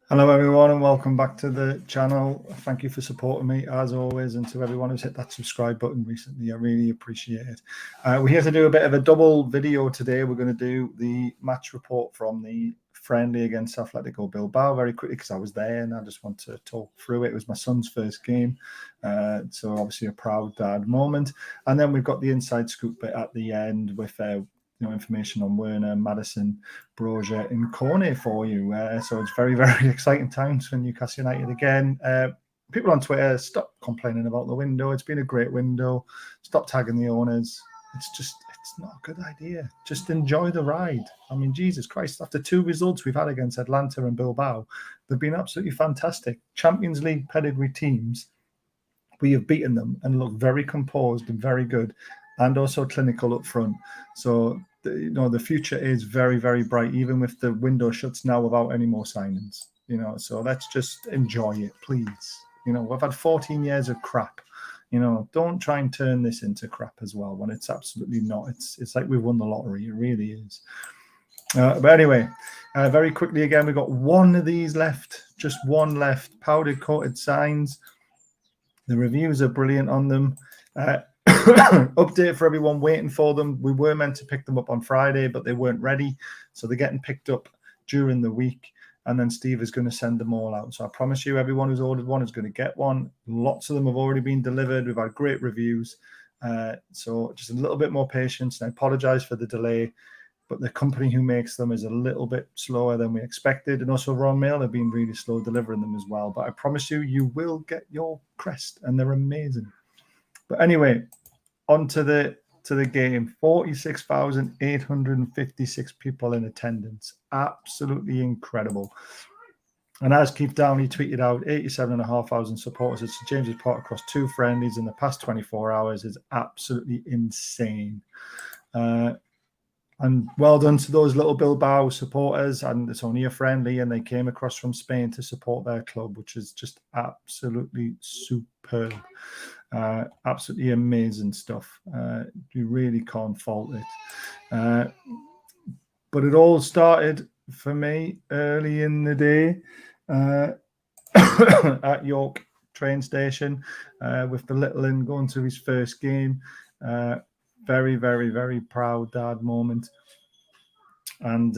Hello everyone and welcome back to the channel. Thank you for supporting me as always, and to everyone who's hit that subscribe button recently, I really appreciate it. We're here to do a bit of a double video today. We're going to do the match report from the friendly against Atletico Bilbao very quickly because I was there and I just want to talk through it. It was my son's first game, so obviously a proud dad moment. And then we've got the inside scoop bit at the end with information on Werner, Maddison, Broja and Cornet for you. So it's very, very exciting times for Newcastle United again. People on Twitter, stop complaining about the window. It's been a great window. Stop tagging the owners. It's not a good idea. Just enjoy the ride. I mean, Jesus Christ, after two results we've had against Atlanta and Bilbao, they've been absolutely fantastic. Champions League pedigree teams, we have beaten them and look very composed and very good, and also clinical up front. So the future is very, very bright, even with the window shuts now without any more signings. So let's just enjoy it, please. We've had 14 years of crap. Don't try and turn this into crap as well when it's absolutely not. It's like we've won the lottery. It really is. But anyway, very quickly again, we've got one of these left, just one left. Powdered coated signs. The reviews are brilliant on them. Update for everyone waiting for them. We were meant to pick them up on Friday, but they weren't ready. So they're getting picked up during the week. And then Steve is going to send them all out. So I promise you, everyone who's ordered one is going to get one. Lots of them have already been delivered. We've had great reviews. So just a little bit more patience. And I apologize for the delay, but the company who makes them is a little bit slower than we expected. And also Royal Mail have been really slow delivering them as well. But I promise you, you will get your crest, and they're amazing. But anyway, on to the game. 46,856 people in attendance. Absolutely incredible. And as Keith Downey tweeted out, 87,500 supporters at St James's Park across two friendlies in the past 24 hours is absolutely insane. And well done to those little Bilbao supporters. And it's only a friendly, and they came across from Spain to support their club, which is just absolutely superb. Absolutely amazing stuff. You really can't fault it. But it all started for me early in the day at York train station with the little one going to his first game. Very, very, very proud dad moment. And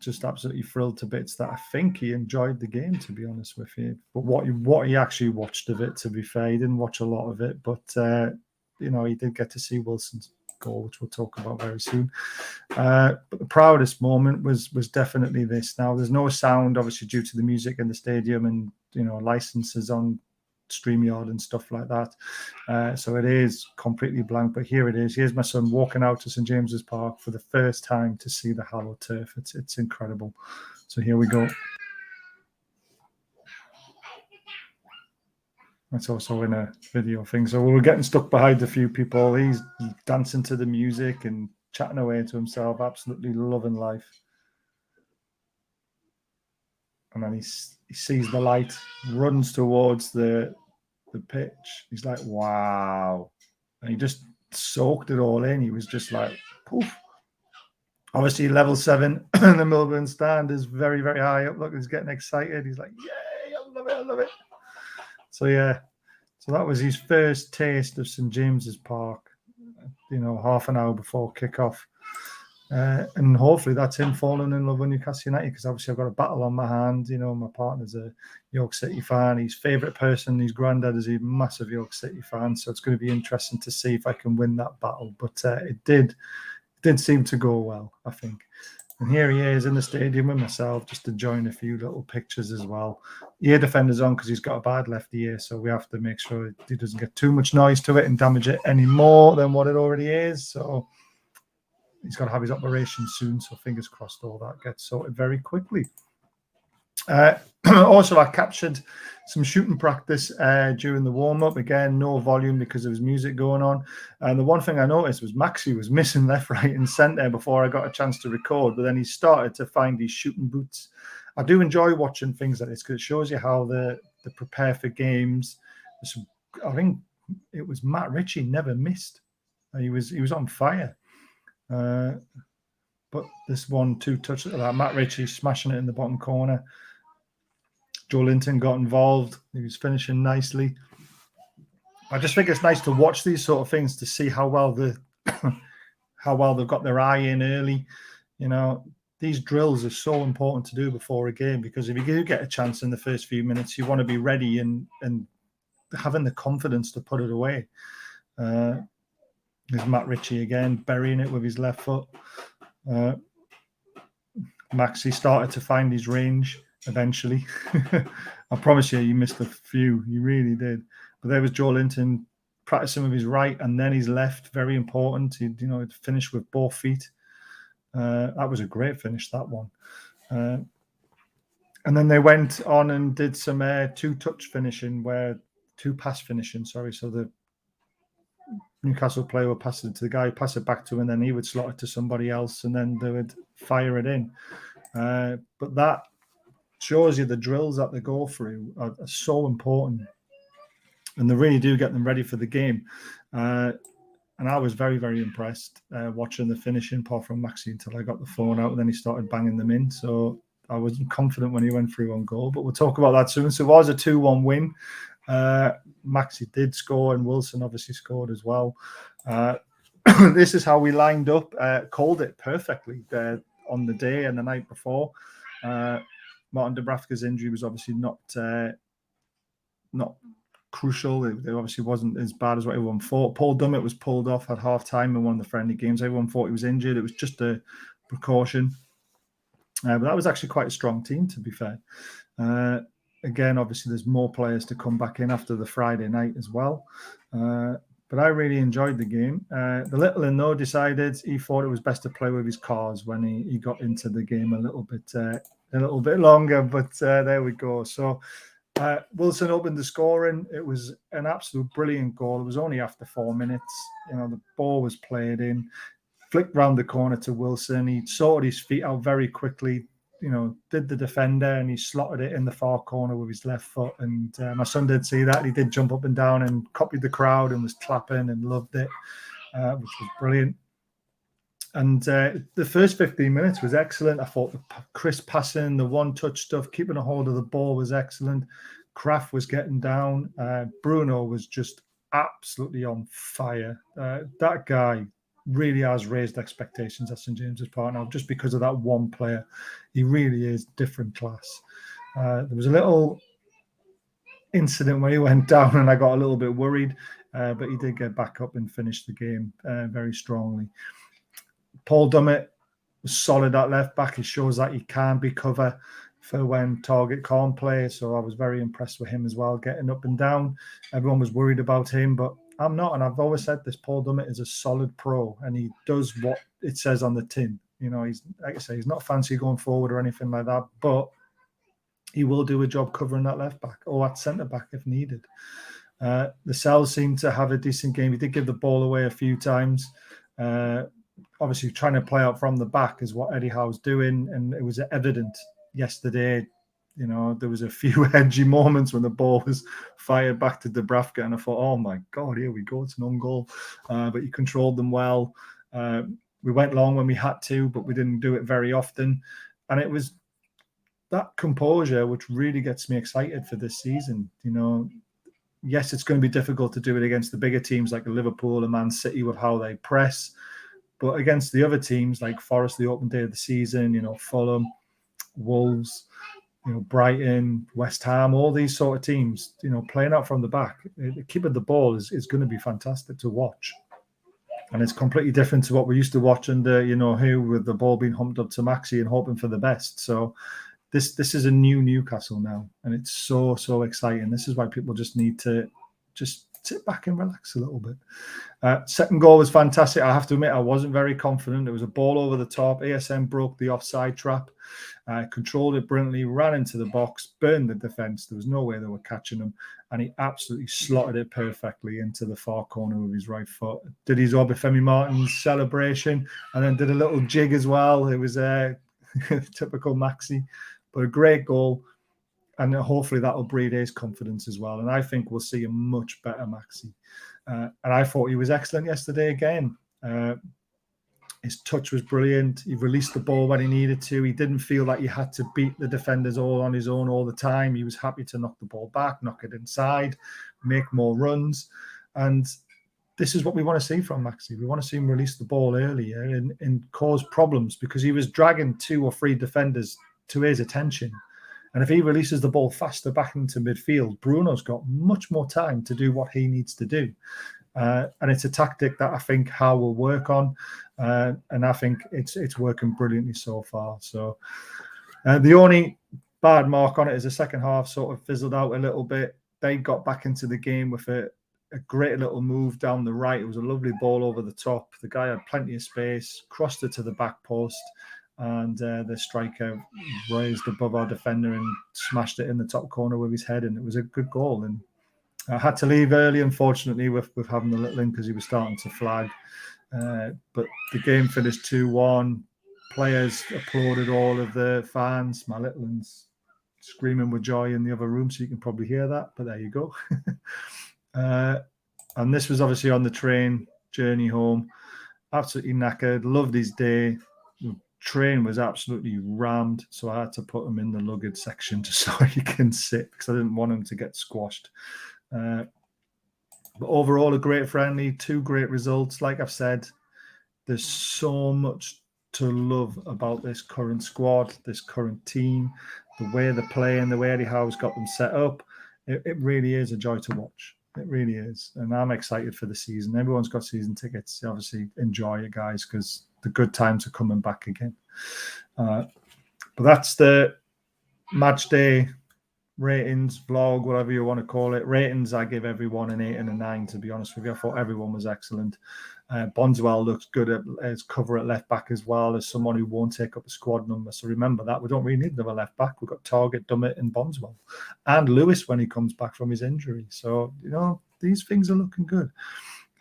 just absolutely thrilled to bits that I think he enjoyed the game, to be honest with you. But what he actually watched of it, to be fair, he didn't watch a lot of it, but he did get to see Wilson's goal, which we'll talk about very soon. But the proudest moment was definitely this. Now, there's no sound, obviously, due to the music in the stadium and licenses on StreamYard and stuff like that. So it is completely blank, but here it is. Here's my son walking out to St James's Park for the first time to see the hallowed turf. It's incredible. So here we go. That's also in a video thing. So we were getting stuck behind a few people. He's dancing to the music and chatting away to himself, absolutely loving life. And then he sees the light, runs towards the pitch. He's like, wow. And he just soaked it all in. He was just like, poof. Obviously, level 7 in the Melbourne stand is very, very high up. Look, he's getting excited. He's like, yay, I love it. So, yeah. So that was his first taste of St James's Park, half an hour before kickoff. And hopefully that's him falling in love with Newcastle United, because obviously I've got a battle on my hand. My partner's a York City fan. His favourite person, his granddad, is a massive York City fan. So it's going to be interesting to see if I can win that battle. But it did seem to go well, I think. And here he is in the stadium with myself, just enjoying a few little pictures as well. Ear defender's on because he's got a bad left ear, so we have to make sure he doesn't get too much noise to it and damage it any more than what it already is. So he's got to have his operation soon, so fingers crossed all that gets sorted very quickly. Also, I captured some shooting practice during the warm-up. Again, no volume because there was music going on. And the one thing I noticed was Maxi was missing left, right, and centre before I got a chance to record. But then he started to find these shooting boots. I do enjoy watching things like this because it shows you how they prepare for games. I think it was Matt Ritchie never missed. He was on fire. But this 1-2 touch like that, Matt Ritchie smashing it in the bottom corner. Joe Linton got involved. He was finishing nicely. I just think it's nice to watch these sort of things to see how well they've got their eye in early. You know, these drills are so important to do before a game, because if you do get a chance in the first few minutes, you want to be ready and having the confidence to put it away. There's Matt Ritchie again, burying it with his left foot. Maxi started to find his range eventually. I promise you, you missed a few. You really did. But there was Joe Linton practicing with his right and then his left. Very important. He'd finished with both feet. That was a great finish, that one. And then they went on and did some two-pass finishing, sorry. So the Newcastle player would pass it to the guy, pass it back to him, and then he would slot it to somebody else, and then they would fire it in. But that shows you the drills that they go through are so important, and they really do get them ready for the game. And I was very, very impressed watching the finishing, apart from Maxi, until I got the phone out, and then he started banging them in. So I wasn't confident when he went through on goal, but we'll talk about that soon. So it was a 2-1 win. Maxi did score, and Wilson obviously scored as well. This is how we lined up. Called it perfectly on the day and the night before. Martin Dubravka's injury was obviously not crucial. It obviously wasn't as bad as what everyone thought. Paul Dummett was pulled off at half-time in one of the friendly games. Everyone thought he was injured. It was just a precaution. But that was actually quite a strong team, to be fair. Again, obviously, there's more players to come back in after the Friday night as well. But I really enjoyed the game. The little in though decided he thought it was best to play with his cars when he got into the game a little bit longer. But there we go. So Wilson opened the scoring. It was an absolute brilliant goal. It was only after 4 minutes. The ball was played in, flicked round the corner to Wilson. He sorted his feet out very quickly. Did the defender, and he slotted it in the far corner with his left foot. And my son did see that. He did jump up and down and copied the crowd and was clapping and loved it, which was brilliant. And the first 15 minutes was excellent. I thought the crisp passing, the one-touch stuff, keeping a hold of the ball was excellent. Kraft was getting down. Bruno was just absolutely on fire. That guy really has raised expectations at St James's Park now, just because of that one player. He really is different class. There was a little incident where he went down and I got a little bit worried, but he did get back up and finish the game very strongly. Paul Dummett was solid at left back. He shows that he can be cover for when Target can't play, so I was very impressed with him as well, getting up and down. Everyone was worried about him, but I'm not, and I've always said this, Paul Dummett is a solid pro, and he does what it says on the tin. He's, like I say, he's not fancy going forward or anything like that, but he will do a job covering that left back or at centre back if needed. The Cells seemed to have a decent game. He did give the ball away a few times. Obviously, trying to play out from the back is what Eddie Howe's doing, and it was evident yesterday. There was a few edgy moments when the ball was fired back to Dubravka, and I thought, oh my God, here we go, it's an own goal. But he controlled them well. We went long when we had to, but we didn't do it very often. And it was that composure which really gets me excited for this season. Yes, it's going to be difficult to do it against the bigger teams like Liverpool and Man City with how they press. But against the other teams like Forest, the open day of the season, Fulham, Wolves, Brighton, West Ham, all these sort of teams, playing out from the back, keeping the ball is going to be fantastic to watch. And it's completely different to what we used to watch under, who with the ball being humped up to Maxi and hoping for the best. So this is a new Newcastle now, and it's so, so exciting. This is why people just need to just sit back and relax a little bit. Second goal was fantastic. I have to admit, I wasn't very confident. It was a ball over the top. ASM broke the offside trap, controlled it brilliantly, ran into the box, burned the defence. There was no way they were catching him, and he absolutely slotted it perfectly into the far corner with his right foot. Did his Obafemi Martins celebration, and then did a little jig as well. It was typical Maxi, but a great goal. And hopefully that will breed his confidence as well. And I think we'll see a much better Maxi. And I thought he was excellent yesterday again. His touch was brilliant. He released the ball when he needed to. He didn't feel like he had to beat the defenders all on his own all the time. He was happy to knock the ball back, knock it inside, make more runs. And this is what we want to see from Maxi. We want to see him release the ball earlier and cause problems, because he was dragging 2 or 3 defenders to his attention. And if he releases the ball faster back into midfield, Bruno's got much more time to do what he needs to do. And it's a tactic that I think Howe will work on. And I think it's working brilliantly so far. So the only bad mark on it is the second half sort of fizzled out a little bit. They got back into the game with a great little move down the right. It was a lovely ball over the top. The guy had plenty of space, crossed it to the back post, and the striker raised above our defender and smashed it in the top corner with his head, and it was a good goal. And I had to leave early, unfortunately, with having the little in, because he was starting to flag. But the game finished 2-1. Players applauded all of the fans. My little one's screaming with joy in the other room, so you can probably hear that, but there you go. And this was obviously on the train journey home. Absolutely knackered. Loved his day. The train was absolutely rammed, so I had to put him in the luggage section just so he can sit, because I didn't want him to get squashed. But overall, a great friendly, 2 great results. Like I've said, there's so much to love about this current squad, this current team, the way they're playing, the way Eddie Howe's got them set up. It really is a joy to watch. It really is. And I'm excited for the season. Everyone's got season tickets. Obviously, enjoy it, guys, because the good times are coming back again. But that's the match day ratings, vlog, whatever you want to call it. Ratings, I give everyone an 8 and a 9, to be honest with you. I thought everyone was excellent. Bondswell looks good as cover at left back as well, as someone who won't take up a squad number. So remember that. We don't really need another left back. We've got Target, Dummett and Bondswell. And Lewis when he comes back from his injury. So, these things are looking good.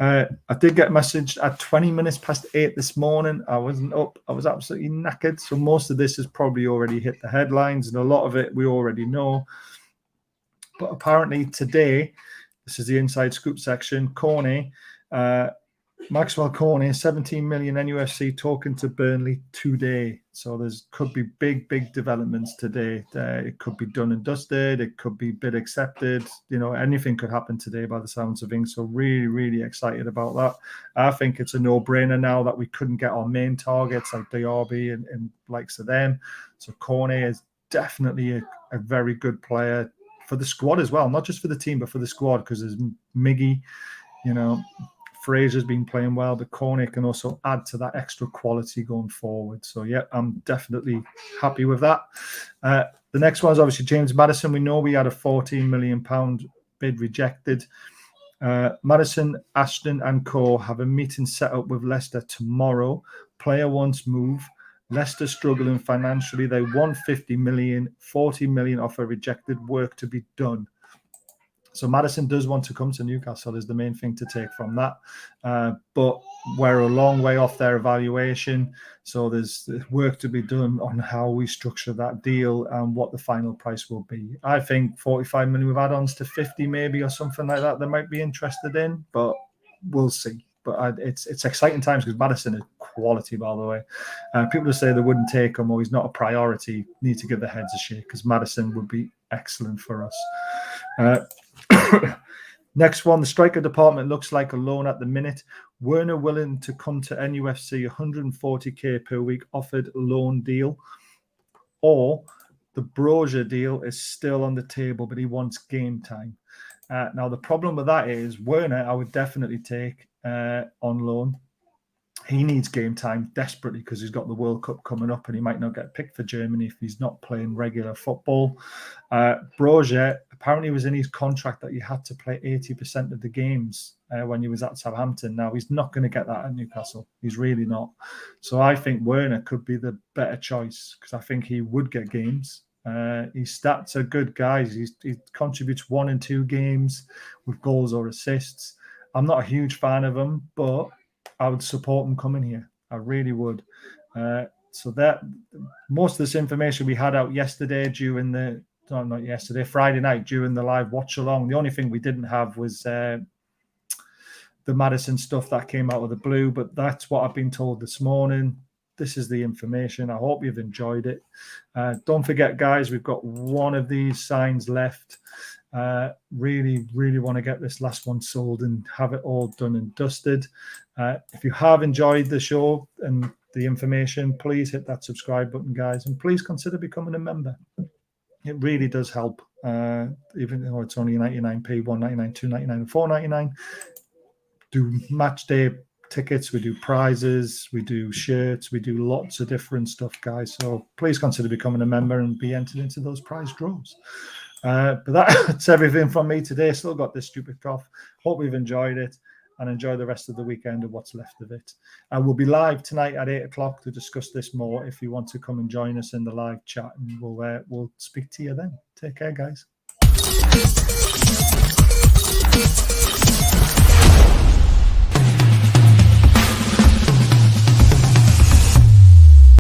I did get a message at 20 minutes past 8 this morning. I wasn't up. I was absolutely knackered. So most of this has probably already hit the headlines, and a lot of it we already know. But apparently today, this is the inside scoop section, Cornet, Maxwell Cornet, 17 million Nufc talking to Burnley today. So could be big developments today. It could be done and dusted. It could be bid accepted. Anything could happen today by the sounds of things. So really excited about that. I think it's a no-brainer now that we couldn't get our main targets like Diaby and likes of them. So Cornet is definitely a very good player for the squad as well. Not just for the team, but for the squad, because there's Miggy, Fraser's been playing well, but Cornet can also add to that extra quality going forward. So, yeah, I'm definitely happy with that. The next one is obviously James Maddison. We know we had a £14 million bid rejected. Maddison, Ashton and co have a meeting set up with Leicester tomorrow. Player wants move. Leicester struggling financially. They want 50 million, 40 million offer rejected, work to be done. So Maddison does want to come to Newcastle is the main thing to take from that. But we're a long way off their evaluation. So there's work to be done on how we structure that deal and what the final price will be. I think 45 million with add-ons to 50 maybe, or something like that they might be interested in, but we'll see. But it's exciting times, because Maddison is quality, by the way. People who say they wouldn't take him or he's not a priority need to give their heads a shake, because Maddison would be excellent for us. Next one, the striker department looks like a loan at the minute. Werner willing to come to NUFC, 140k per week offered loan deal, or the Brozier deal is still on the table, but he wants game time. Now the problem with that is Werner I would definitely take on loan. He needs game time desperately, because he's got the World Cup coming up and he might not get picked for Germany if he's not playing regular football. Brozier apparently was in his contract that he had to play 80% of the games when he was at Southampton. Now, he's not going to get that at Newcastle. He's really not. So I think Werner could be the better choice, because I think he would get games. His stats are good, guys. He contributes 1 and 2 games with goals or assists. I'm not a huge fan of him, but I would support him coming here. I really would. So that most of this information we had out yesterday during the Friday night during the live watch along. The only thing we didn't have was the Maddison stuff that came out of the blue, but that's what I've been told this morning. This is the information. I hope you've enjoyed it. Don't forget, guys, we've got one of these signs left. Really, really want to get this last one sold and have it all done and dusted. If you have enjoyed the show and the information, please hit that subscribe button, guys, and please consider becoming a member. It really does help, even though it's only 99p, 1.99, 2.99, and 4.99. Do match day tickets, we do prizes, we do shirts, we do lots of different stuff, guys. So please consider becoming a member and be entered into those prize draws. But that's everything from me today. Still got this stupid cough. Hope you've enjoyed it and enjoy the rest of the weekend and what's left of it. We'll be live tonight at 8 o'clock to discuss this more. If you want to come and join us in the live chat, and we'll speak to you then. Take care, guys.